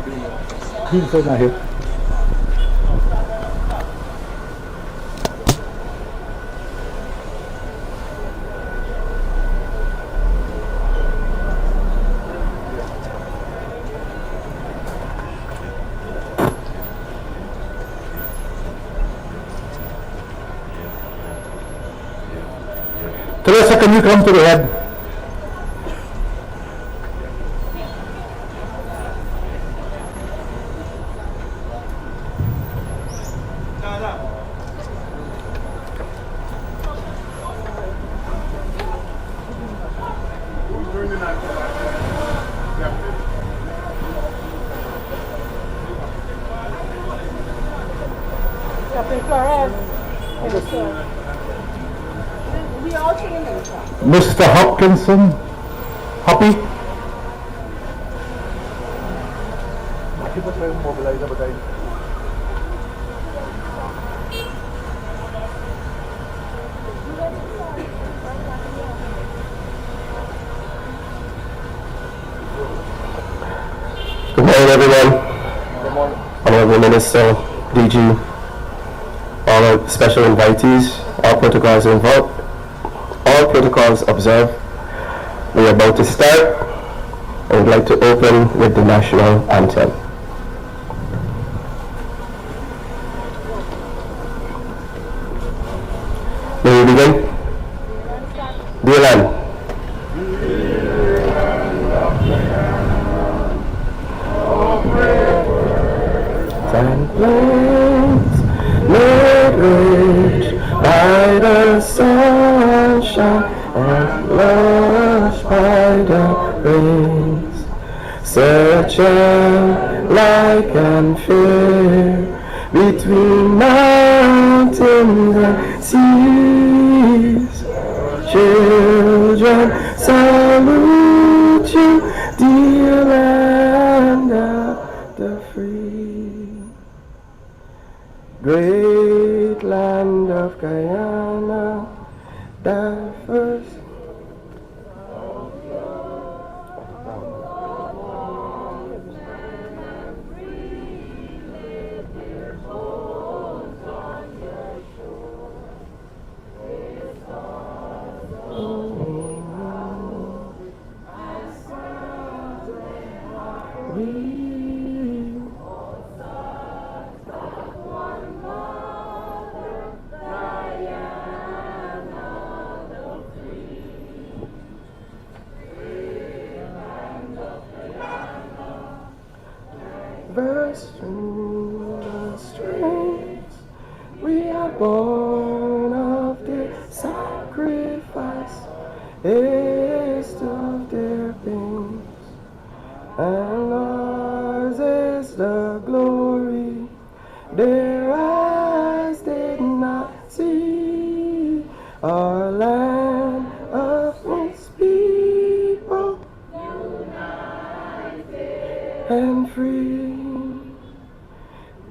He's not here. Teresa, can you come to the head? Mr. Hopkinson, Hoppy. Good morning, everyone. Good morning. Honorable Minister, DG, all our special invitees, all protocols involved. All protocols observed. We are about to start. I would like to open with the national anthem. May we begin? Dear land. And plains made rich by the sunshine and flushed by the rains, such a like and fair between mountains and seas. Children salute you, dear land of the free. Great land of Guyana, diverse. Strength, we are born of their sacrifice, taste of their pains, and ours is the glory their eyes did not see. Our land of most people, united and free.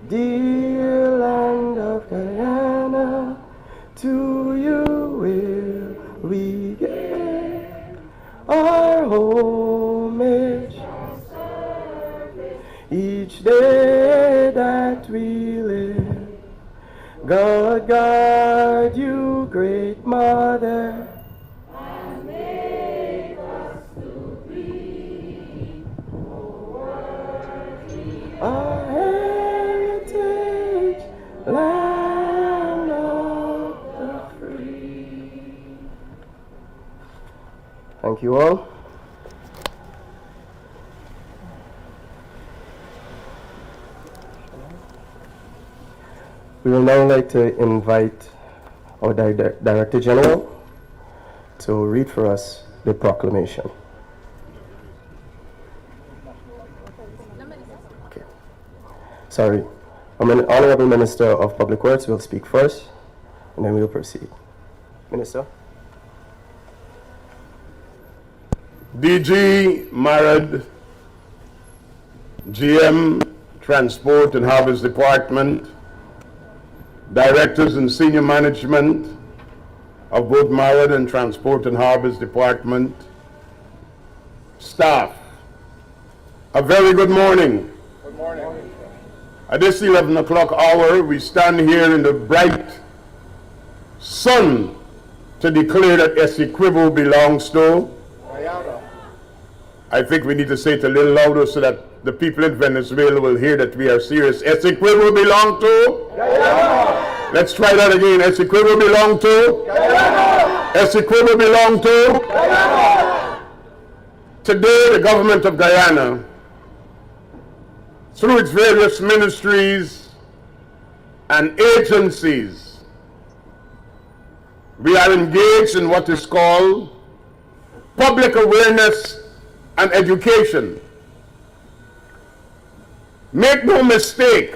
Dear land of Guyana, to you will we give our homage each day that we live. God guard you, great mother, and make us to be worthy. Our heritage, land of the free. Thank you all. We would now like to invite our Director General to read for us the proclamation. Okay. Sorry. Honorable Minister of Public Works will speak first, and then we'll proceed. Minister. DG Marad, GM Transport and Harvest Department, Directors and Senior Management of both Marad and Transport and Harvest Department, staff, a very good morning. At this 11 o'clock hour, we stand here in the bright sun to declare that Essequibo belongs to Guyana. I think we need to say it a little louder so that the people in Venezuela will hear that we are serious. Essequibo belong to Guyana. Let's try that again. Essequibo belong to Guyana. Essequibo belong to Guyana. Today, the government of Guyana, through its various ministries and agencies, we are engaged in what is called public awareness and education. Make no mistake,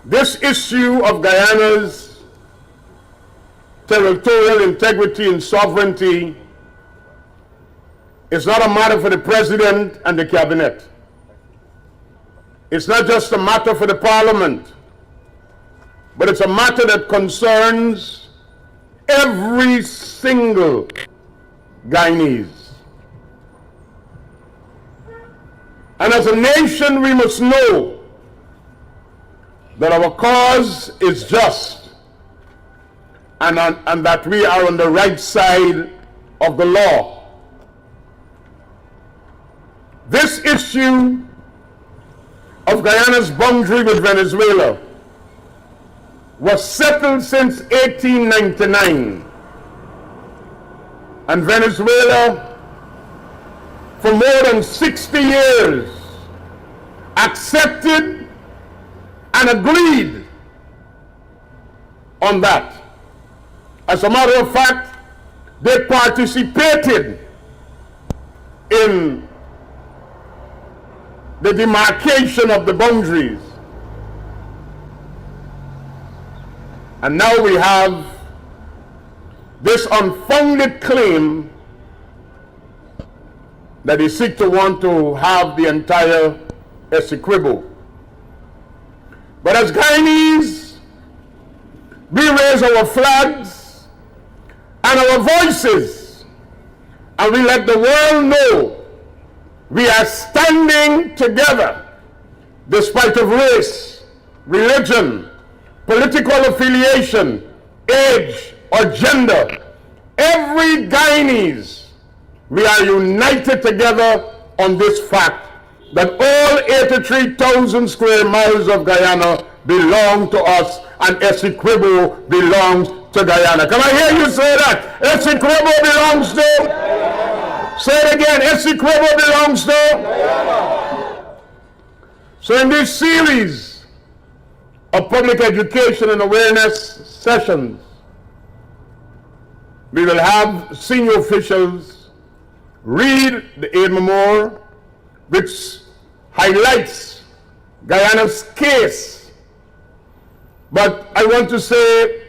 this issue of Guyana's territorial integrity and sovereignty is not a matter for the president and the cabinet. It's not just a matter for the parliament, but it's a matter that concerns every single Guyanese. And as a nation, we must know that our cause is just and that we are on the right side of the law. This issue of Guyana's boundary with Venezuela was settled since 1899. And Venezuela, for more than 60 years, accepted and agreed on that. As a matter of fact, they participated in the demarcation of the boundaries. And now we have this unfounded claim that they seek to want to have the entire Essequibo. But as Guyanese, we raise our flags and our voices, and we let the world know we are standing together despite of race, religion, political affiliation, age, or gender. Every Guyanese, we are united together on this fact that all 83,000 square miles of Guyana belong to us and Essequibo belongs to Guyana. Can I hear you say that? Essequibo belongs to Guyana. Say it again. Essequibo belongs to Guyana. So in this series of public education and awareness sessions, we will have senior officials read the aid memoir, which highlights Guyana's case. But I want to say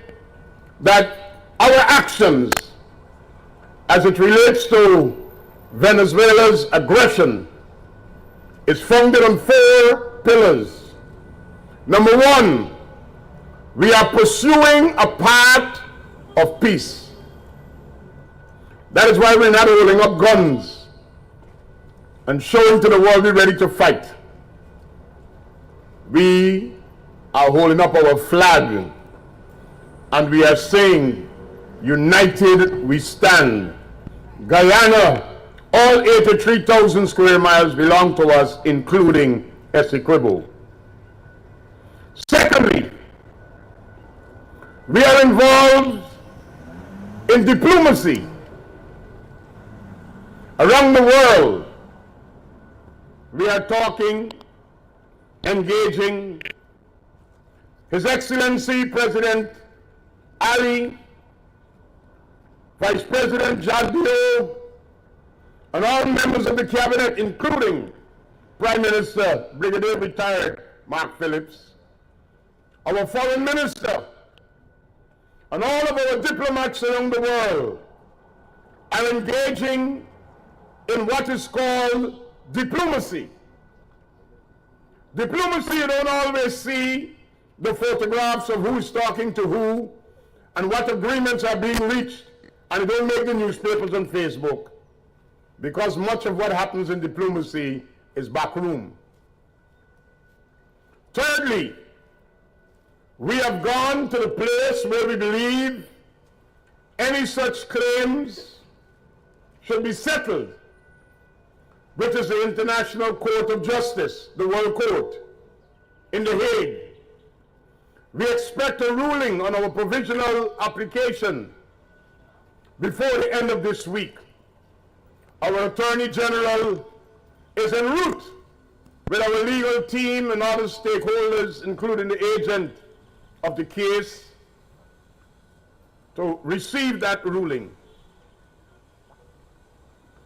that our actions as it relates to Venezuela's aggression is founded on 4 pillars. Number 1, we are pursuing a path of peace. That is why we're not holding up guns and showing to the world we're ready to fight. We are holding up our flag and we are saying, united we stand. Guyana, all 83,000 square miles belong to us, including Essequibo. Secondly, we are involved in diplomacy around the world. We are talking, engaging His Excellency President Ali, Vice President Jagdeo, and all members of the cabinet, including Prime Minister, Brigadier Retired Mark Phillips, our Foreign Minister, and all of our diplomats around the world are engaging in what is called diplomacy. Diplomacy, you don't always see the photographs of who's talking to who and what agreements are being reached, and it don't make the newspapers and Facebook, because much of what happens in diplomacy is backroom. Thirdly, we have gone to the place where we believe any such claims should be settled, which is the International Court of Justice, the World Court, in The Hague. We expect a ruling on our provisional application before the end of this week. Our Attorney General is en route with our legal team and other stakeholders, including the agent of the case, to receive that ruling.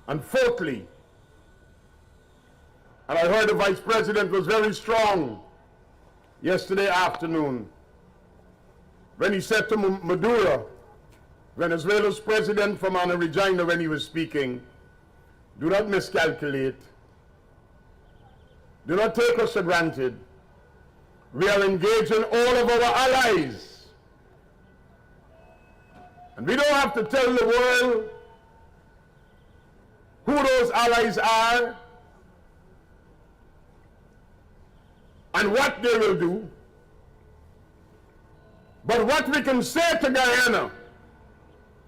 And fourthly, and I heard the Vice President was very strong yesterday afternoon when he said to Maduro, Venezuela's president from Anna Regina, when he was speaking, do not miscalculate. Do not take us for granted. We are engaging all of our allies. And we don't have to tell the world who those allies are and what they will do. But what we can say to Guyana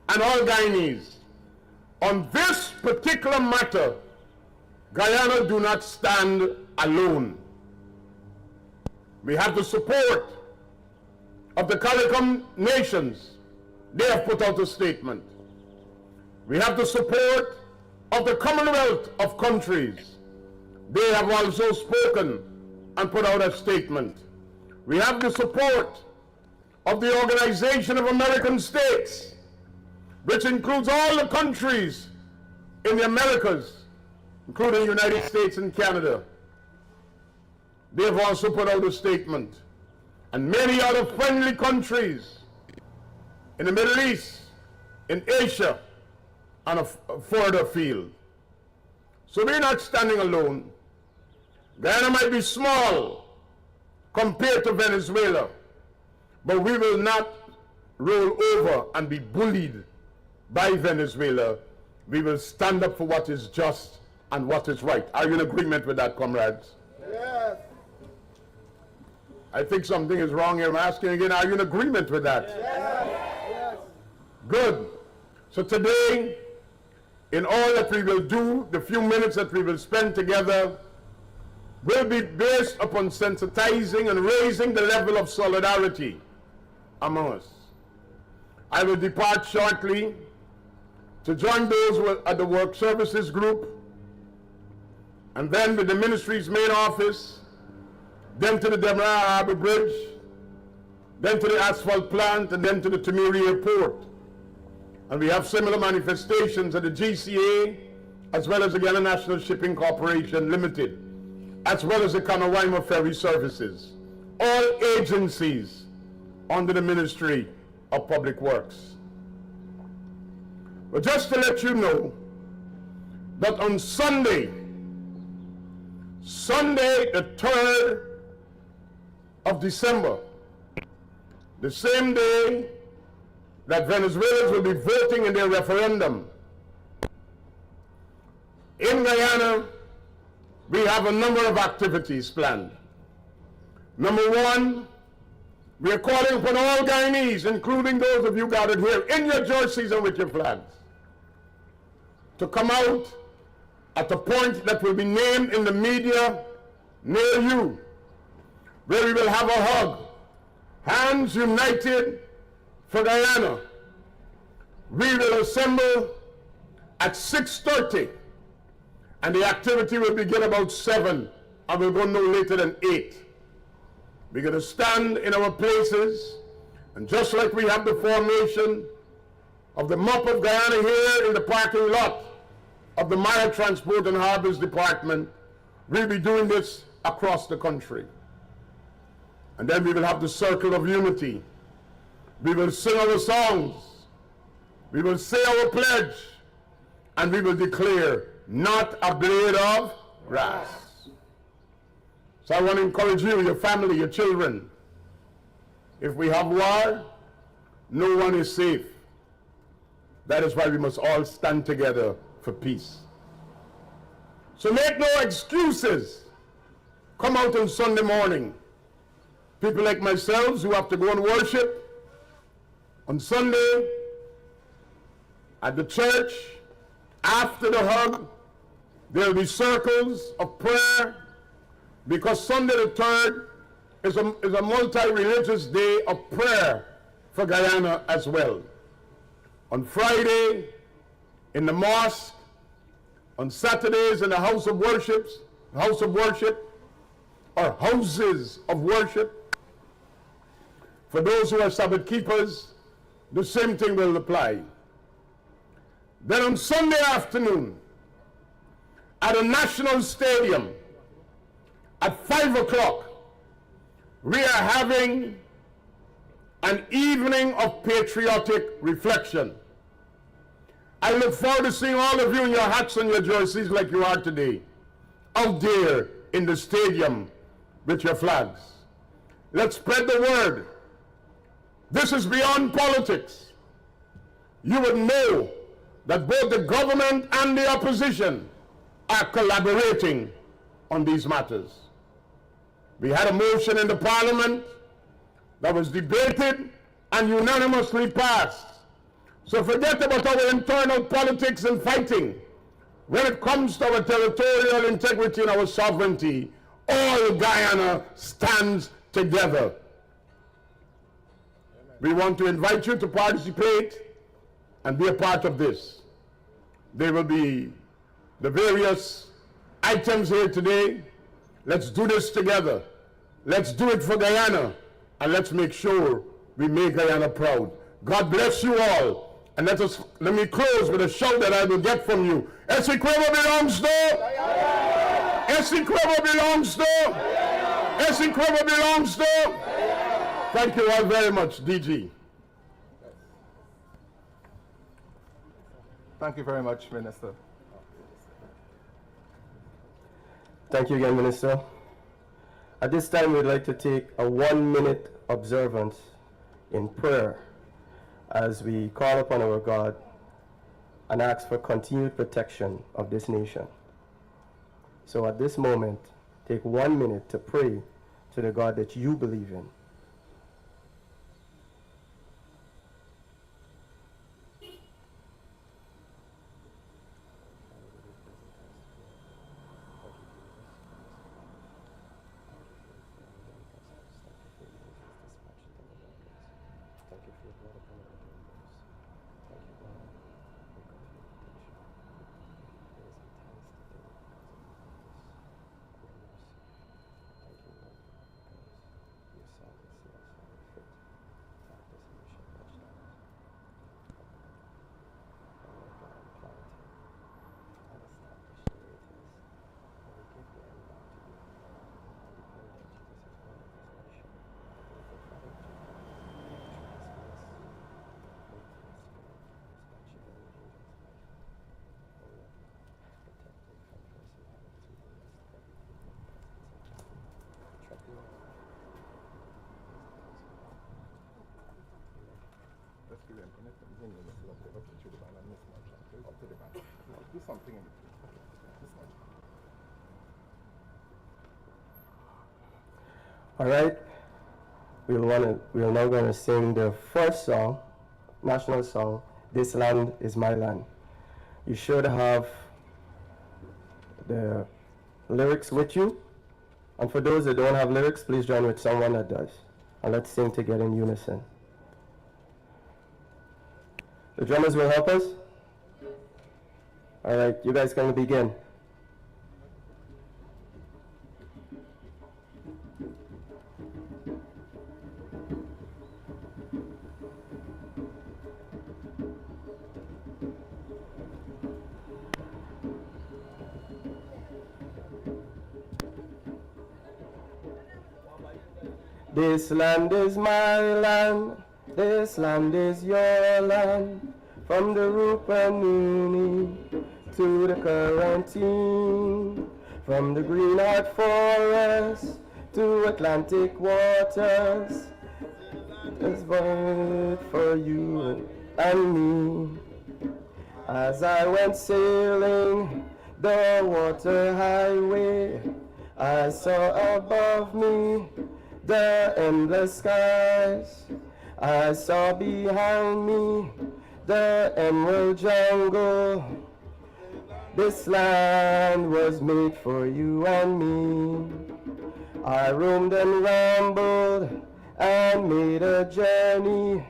and all Guyanese, on this particular matter, Guyana do not stand alone. We have the support of the CARICOM nations. They have put out a statement. We have the support of the Commonwealth of countries. They have also spoken and put out a statement. We have the support of the Organization of American States, which includes all the countries in the Americas, including the United States and Canada. They have also put out a statement. And many other friendly countries in the Middle East, in Asia, and a further afield. So we're not standing alone. Guyana might be small compared to Venezuela, but we will not roll over and be bullied by Venezuela. We will stand up for what is just and what is right. Are you in agreement with that, comrades? Yes. I think something is wrong here. I'm asking again, are you in agreement with that? Yes. Good. So today, in all that we will do, the few minutes that we will spend together will be based upon sensitizing and raising the level of solidarity among us. I will depart shortly to join those who are at the Work Services Group, and then with the ministry's main office, then to the Demerara Harbor Bridge, then to the asphalt plant, and then to the Tamiri Airport. And we have similar manifestations at the GCA, as well as the Guyana National Shipping Corporation Limited, as well as the Kanawaima Ferry Services, all agencies under the Ministry of Public Works. But just to let you know that on Sunday the 3rd of December, the same day that Venezuelans will be voting in their referendum, in Guyana, we have a number of activities planned. Number one, we are calling upon all Guyanese, including those of you gathered here in your jerseys and with your flags, to come out at a point that will be named in the media near you, where we will have a hug, hands united for Guyana. We will assemble at 6:30, and the activity will begin about 7, and we'll go no later than 8. We're going to stand in our places, and just like we have the formation of the MOP of Guyana here in the parking lot of the Maritime Transport and Harbors Department, we'll be doing this across the country. And then we will have the circle of unity. We will sing our songs. We will say our pledge. And we will declare, not a blade of grass. So I want to encourage you, your family, your children. If we have war, no one is safe. That is why we must all stand together for peace. So make no excuses. Come out on Sunday morning. people like myself who have to go and worship on Sunday at the church. After the hug, there will be circles of prayer, because Sunday the 3rd is a multi-religious day of prayer for Guyana as well. On Friday, in the mosque. On Saturdays, in the house of worship, or houses of worship. For those who are Sabbath keepers, the same thing will apply. Then on Sunday afternoon, at a national stadium, at 5 o'clock, we are having an evening of patriotic reflection. I look forward to seeing all of you in your hats and your jerseys like you are today, out there in the stadium with your flags. Let's spread the word. This is beyond politics. You would know that both the government and the opposition are collaborating on these matters. We had a motion in the parliament that was debated and unanimously passed. So forget about our internal politics and fighting. When it comes to our territorial integrity and our sovereignty, all Guyana stands together. We want to invite you to participate and be a part of this. There will be the various items here today. Let's do this together. Let's do it for Guyana, and let's make sure we make Guyana proud. God bless you all. And let me close with a shout that I will get from you. Essequibo belongs to. Essequibo belongs to. Essequibo belongs to. Thank you all very much, DG. Thank you very much, Minister. Thank you again, Minister. At this time, we'd like to take a 1-minute observance in prayer as we call upon our God and ask for continued protection of this nation. So at this moment, take 1 minute to pray to the God that you believe in. Do something in this much. All right, we are now going to sing the first song, national song, "This Land Is My Land." You should have the lyrics with you, and for those that don't have lyrics, please join with someone that does, and let's sing together in unison. The drummers will help us. All right, you guys can begin. This land is my land, this land is your land, from the Rupanuni to the Quarantine, from the Greenheart Forest to Atlantic waters. It's void for you and me. As I went sailing the water highway, I saw above me the endless skies. I saw behind me the emerald jungle. This land was made for you and me. I roamed and rambled and made a journey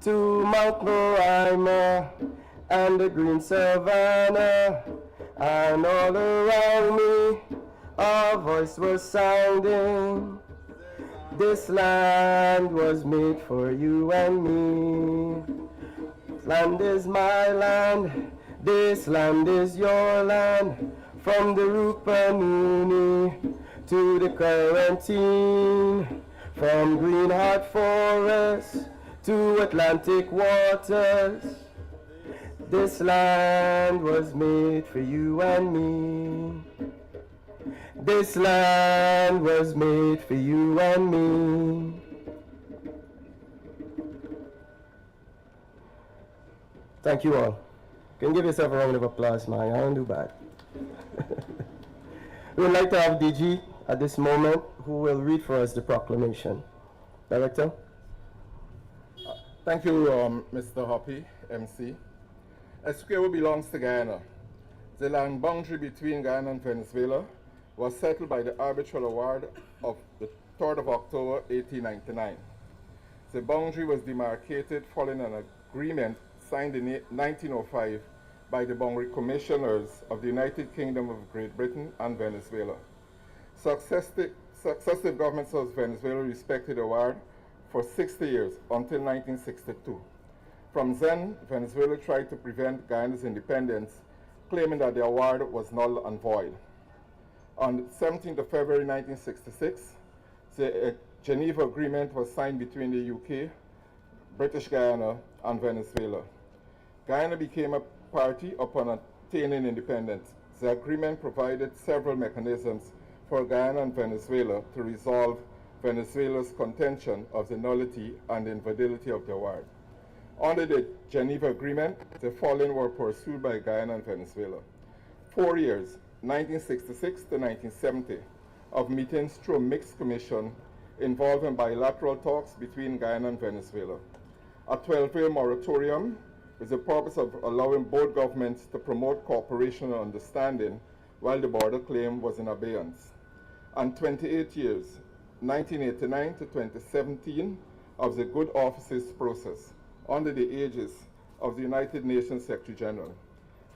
to Mount Maritime and the green savannah, and all around me a voice was sounding. This land was made for you and me. This land is my land, this land is your land, from the Rupununi to the Quarantine, from green hot forests to Atlantic waters. This land was made for you and me. This land was made for you and me. Thank you all. Can you give yourself a round of applause, man? I don't do bad. We would like to have DG at this moment, who will read for us the proclamation. Director? Thank you, Mr. Hoppy, MC. Essequibo belongs to Guyana. The land boundary between Guyana and Venezuela was settled by the arbitral award of the 3rd of October 1899. The boundary was demarcated following an agreement signed in 1905 by the boundary commissioners of the United Kingdom of Great Britain and Venezuela. Successive governments of Venezuela respected the award for 60 years until 1962. From then, Venezuela tried to prevent Guyana's independence, claiming that the award was null and void. On 17th of February 1966, the Geneva Agreement was signed between the UK, British Guyana, and Venezuela. Guyana became a party upon attaining independence. The agreement provided several mechanisms for Guyana and Venezuela to resolve Venezuela's contention of the nullity and invalidity of the award. Under the Geneva Agreement, the following were pursued by Guyana and Venezuela. 4 years, 1966 to 1970, of meetings through a mixed commission involving bilateral talks between Guyana and Venezuela. A 12-year moratorium with the purpose of allowing both governments to promote cooperation and understanding while the border claim was in abeyance. And 28 years, 1989 to 2017, of the Good Offices process under the aegis of the United Nations Secretary General,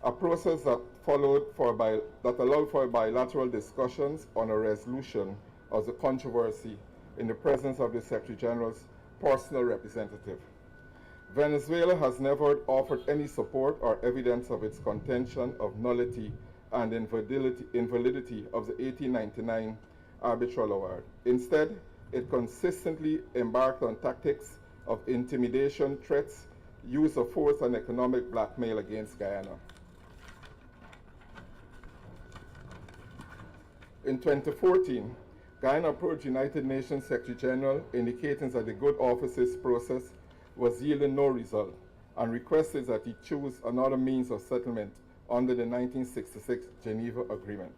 a process that allowed for bilateral discussions on a resolution of the controversy in the presence of the Secretary General's personal representative. Venezuela has never offered any support or evidence of its contention of nullity and invalidity of the 1899 arbitral award. Instead, it consistently embarked on tactics of intimidation, threats, use of force, and economic blackmail against Guyana. In 2014, Guyana approached United Nations Secretary General indicating that the Good Offices process was yielding no result and requested that he choose another means of settlement under the 1966 Geneva Agreement.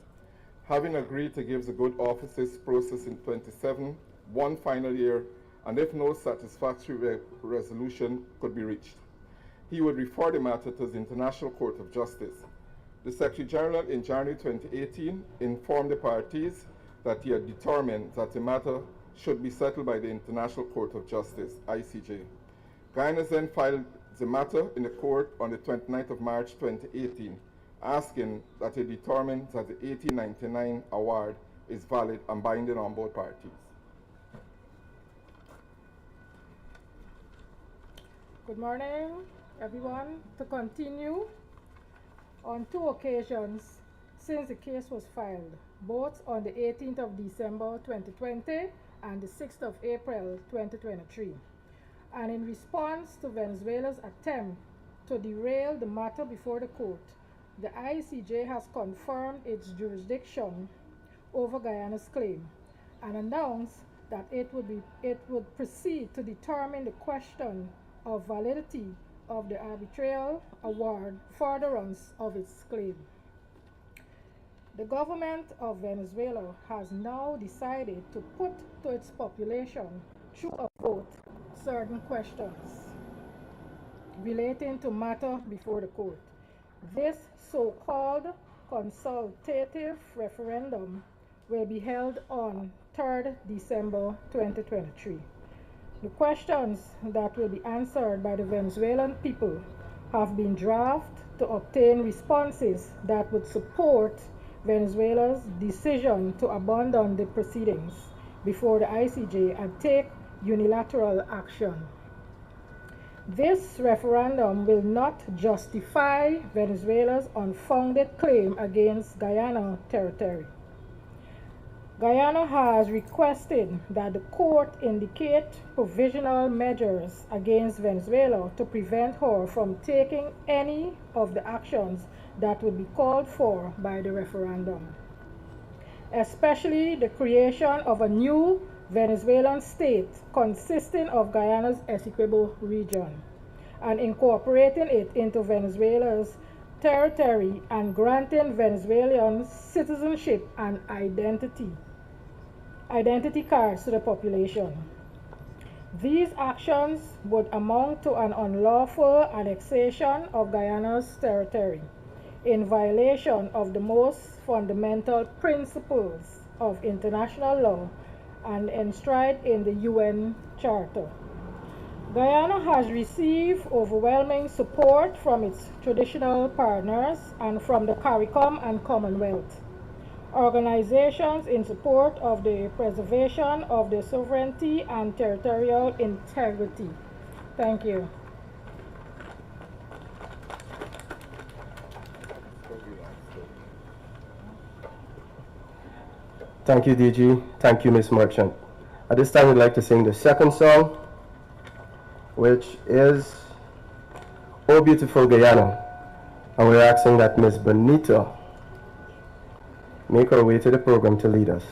Having agreed to give the Good Offices process in 27 one final year, and if no satisfactory resolution could be reached, he would refer the matter to the International Court of Justice. The Secretary General in January 2018 informed the parties that he had determined that the matter should be settled by the International Court of Justice, ICJ. Guyana then filed the matter in the court on the 29th of March 2018, asking that it determine that the 1899 award is valid and binding on both parties. Good morning, everyone. To continue, on 2 occasions since the case was filed, both on the 18th of December 2020 and the 6th of April 2023, and in response to Venezuela's attempt to derail the matter before the court, the ICJ has confirmed its jurisdiction over Guyana's claim and announced that it would proceed to determine the question of validity of the arbitral award furtherance of its claim. The government of Venezuela has now decided to put to its population through a vote certain questions relating to matter before the court. This so-called consultative referendum will be held on 3rd December 2023. The questions that will be answered by the Venezuelan people have been drafted to obtain responses that would support Venezuela's decision to abandon the proceedings before the ICJ and take unilateral action. This referendum will not justify Venezuela's unfounded claim against Guyana territory. Guyana has requested that the court indicate provisional measures against Venezuela to prevent her from taking any of the actions that would be called for by the referendum, especially the creation of a new Venezuelan state consisting of Guyana's Essequibo region and incorporating it into Venezuela's territory and granting Venezuelans citizenship and identity cards to the population. These actions would amount to an unlawful annexation of Guyana's territory in violation of the most fundamental principles of international law and enshrined in the UN Charter. Guyana has received overwhelming support from its traditional partners and from the CARICOM and Commonwealth, organizations in support of the preservation of the sovereignty and territorial integrity. Thank you. Thank you, DG. Thank you, Ms. Merchant. At this time, we'd like to sing the second song, which is Oh Beautiful Guyana. And we're asking that Ms. Bonita make her way to the program to lead us.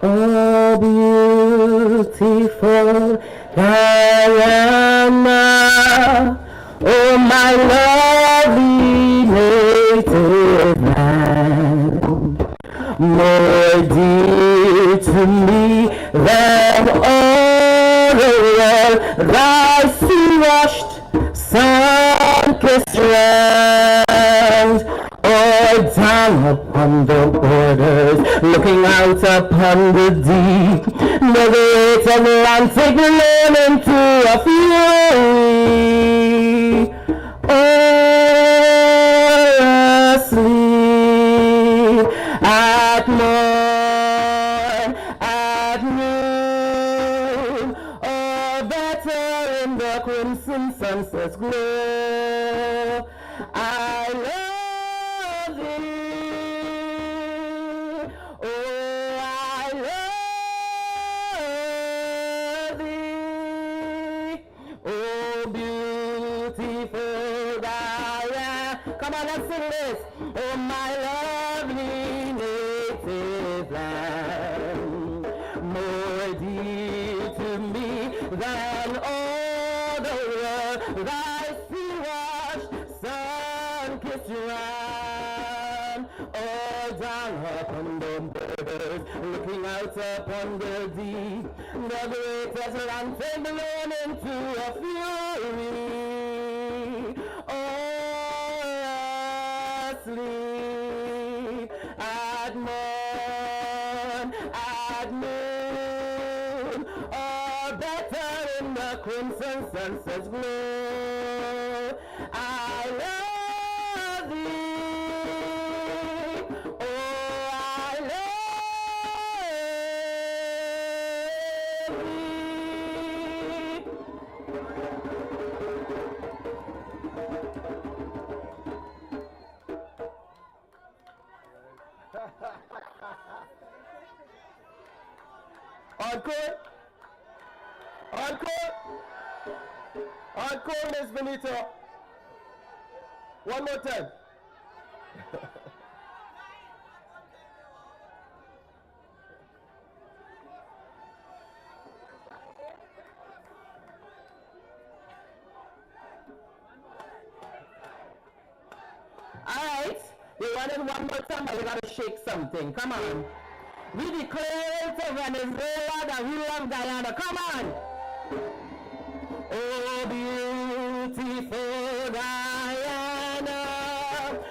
Oh, beautiful Guyana, oh, my lovely native land, more dear to me than all the world, thy sea-washed, sun-kissed lands. Oh, down upon the borders, looking out upon the deep, the great Atlantic blown into a fury. Oh, asleep at morn, at noon, or better in the crimson sunset's glow. I love thee, oh, I love thee, oh, beautiful Guyana. Come on, let's sing this. Oh, my lovely native land, more dear to me than all the world, thy sea-washed, sun-kissed land. Oh, down upon the borders, looking out upon the deep, the great Atlantic blown into a fury. Oh, asleep at morn, at noon, or better in the crimson sunset's glow. I love thee, oh, I love thee. Encore! Encore! Encore, Miss Benito! One more time. You want it one more time, but you gotta shake something. Come on. We declare to Venezuela that we love Guyana. Come on. Oh, beautiful Guyana.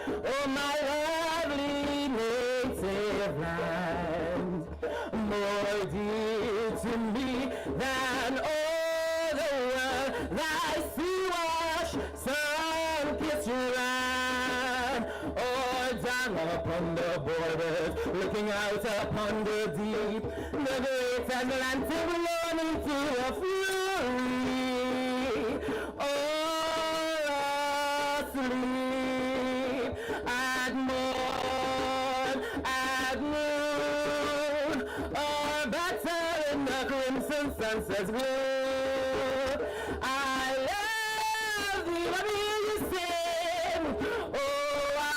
Oh, my lovely native land. More dear to me than all the world. Thy sea wash, sun-kissed land. Oh, down upon the borders, looking out upon the deep, the great Atlantic blown into a fury. All asleep at morn, at noon, or battle in the crimson sunset's glow. I love thee, let me hear you sing. Oh, I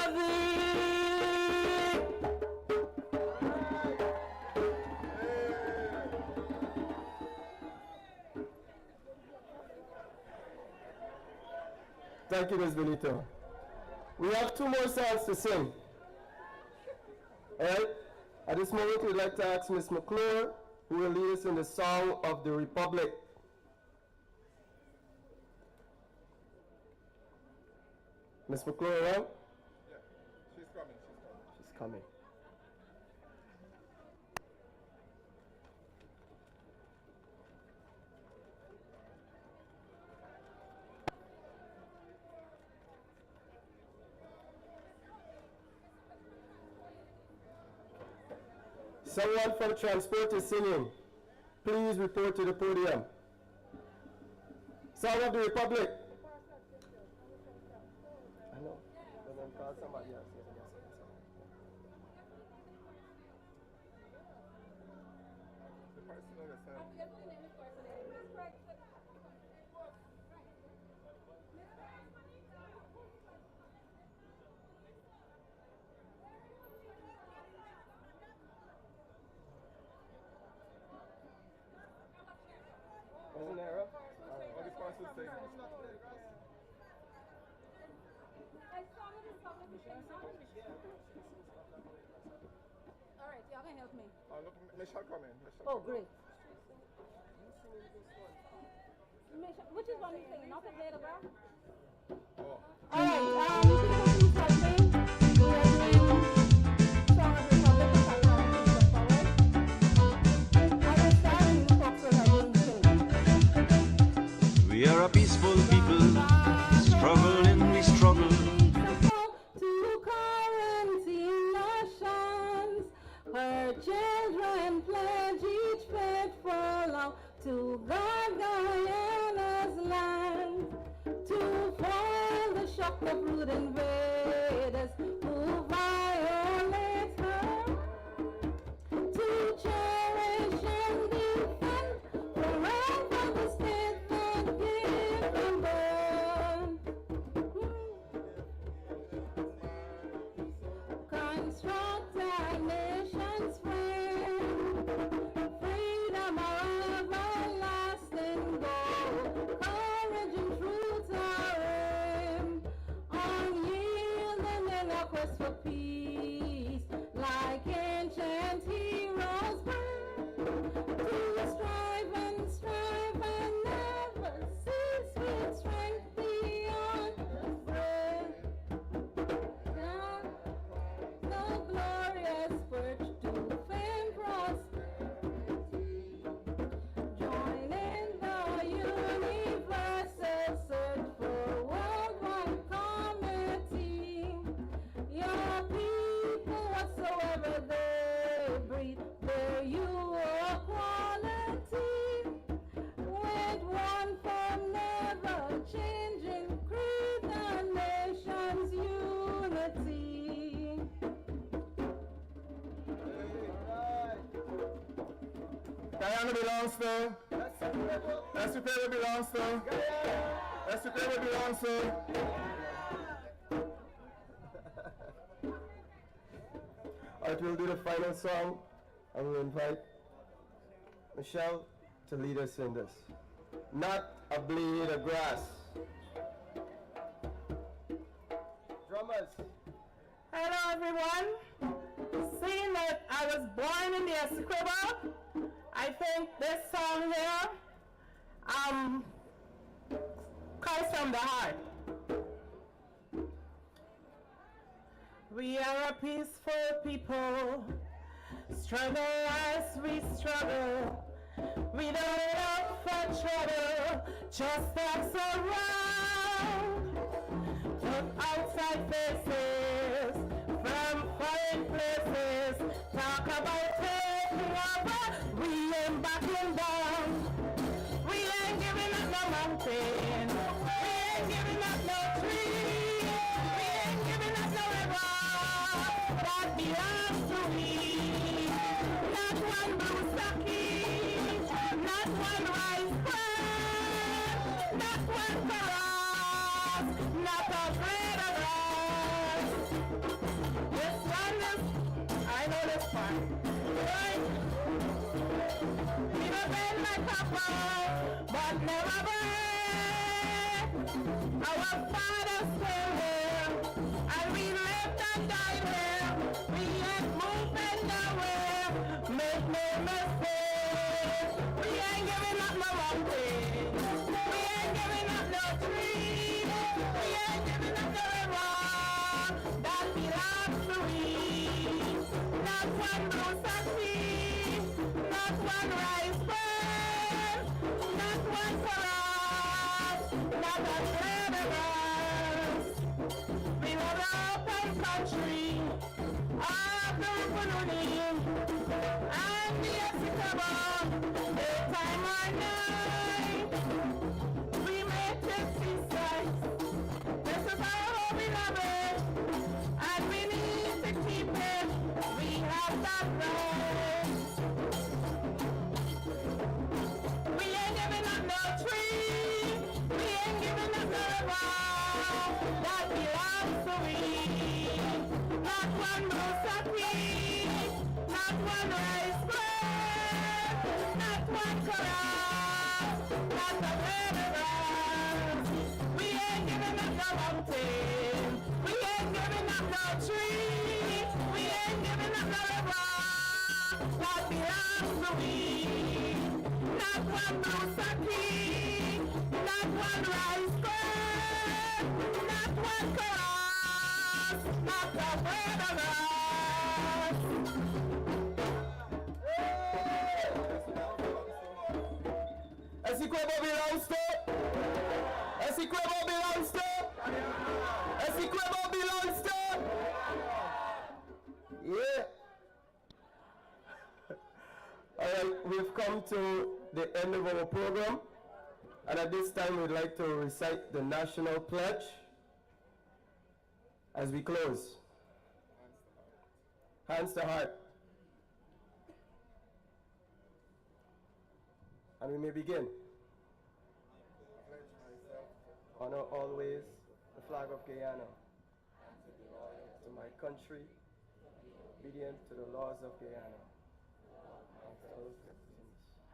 love thee. Thank you, Ms. Benito. We have 2 more songs to sing. All right? At this moment, we'd like to ask Ms. McClure, who will lead us in the Song of the Republic. Ms. McClure, right? Yeah, she's coming. She's coming. Someone from transport is singing. Please report to the podium. Song of the Republic. I know. But then call somebody else. The person on the side. Wasn't that rough? All the person saying. All right, y'all can help me. Oh, look, Michelle coming. Oh, great. Which is one you saying? Not available? Oh. All right, you can please help me. We are doing Song of the Republic of Patriotic. I will start and you folks will help me sing. We are a peaceful people, struggling, we struggle. To quarantine nations, her children pledge each faithful love to guard Guyana's land, to foil the shock of rude invaders who violate her, to cherish and defend forever the state that gave them birth. Construct our nation's frame, freedom our everlasting goal, courage and truth our aim, unyielding in our quest for peace, like ancient heroes burn, to strive and never cease with strength beyond the frame. The glorious perch to fame prosperity. Join in the universal search for worldwide community. Your people, whatsoever they breed, bear you equality. With one firm, never changing creed, the nation's unity. Guyana belongs to. Essequibo belongs to. Essequibo belongs to. Alright, we'll do the final song. I will invite Michelle to lead us in this. Not a blade of grass. Hello everyone. Seeing that I was born in the Essequibo, I think this song here comes from the heart. We are a peaceful people, struggle as we struggle. We don't look for trouble, just pass around. Put outside faces from foreign places, talk about taking over. We ain't backing down. We ain't giving up no mountain. We ain't giving up no tree. We ain't giving up no river that belongs to me. Not one blue saki, not one rice bran, not one chorus, not a bread of rice. This one is, I know this part. Right? Never been my papa, but never break. Our fathers still here, and we lived and died here. We ain't moving nowhere, make no mistake. We ain't giving up no mountain, we ain't giving up no tree, we ain't giving up no river that belongs to we. Not one blue saki, not one rice bran, not one chorus, not a shred of us. We love our open country, of the Rupununi, and the Essequibo, daytime or night. We may take these sides, this is our home, we love it, and we need to keep it. We have that right. We ain't giving up no tree. We ain't giving up no river that belongs to we. Not one blue saki, not one rice bran, not one chorus, not a bread of rice. We ain't giving up no mountain. We ain't giving up no tree. We ain't giving up no river that belongs to we. Not one blue saki, not one rice bran, not one chorus, not a bread of rice. Essequibo belongs to. Essequibo belongs to. Essequibo belongs to. Yeah. All right, we've come to the end of our program, and at this time we'd like to recite the national pledge as we close. Hands to heart. And we may begin. Honor always the flag of Guyana. To my country, obedient to the laws of Guyana.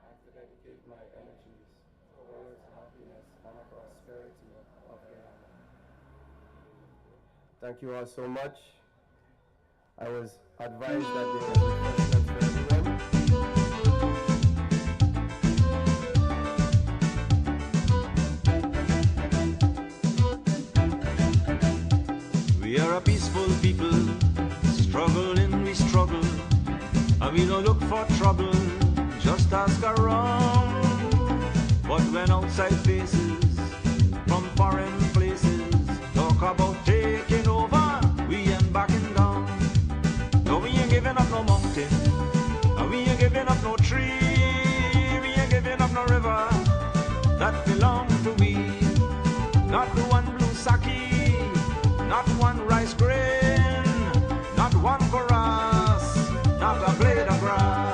And to dedicate my energies towards the happiness and prosperity of Guyana. Thank you all so much. I was advised that there was refreshments for everyone. We are a peaceful people, struggling we struggle, and we don't look for trouble, just ask around. But when outside faces from foreign places talk about taking over, we ain't backing down. No, we ain't giving up no mountain, and we ain't giving up no tree, we ain't giving up no river that belongs to we. Not the one blue saki, not one rice grain, not one chorus, not a blade of grass.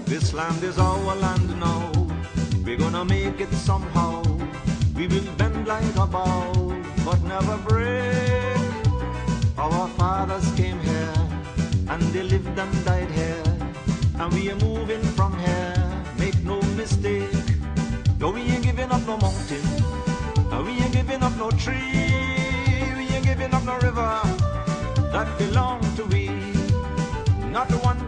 This land is our land now, we're gonna make it somehow. We will bend like a bow, but never break. Our fathers came here, and they lived and died here. and we are moving from here, make no mistake. No, we ain't giving up no mountain, and we ain't giving up no tree, we ain't giving up no river that belong to we. Not one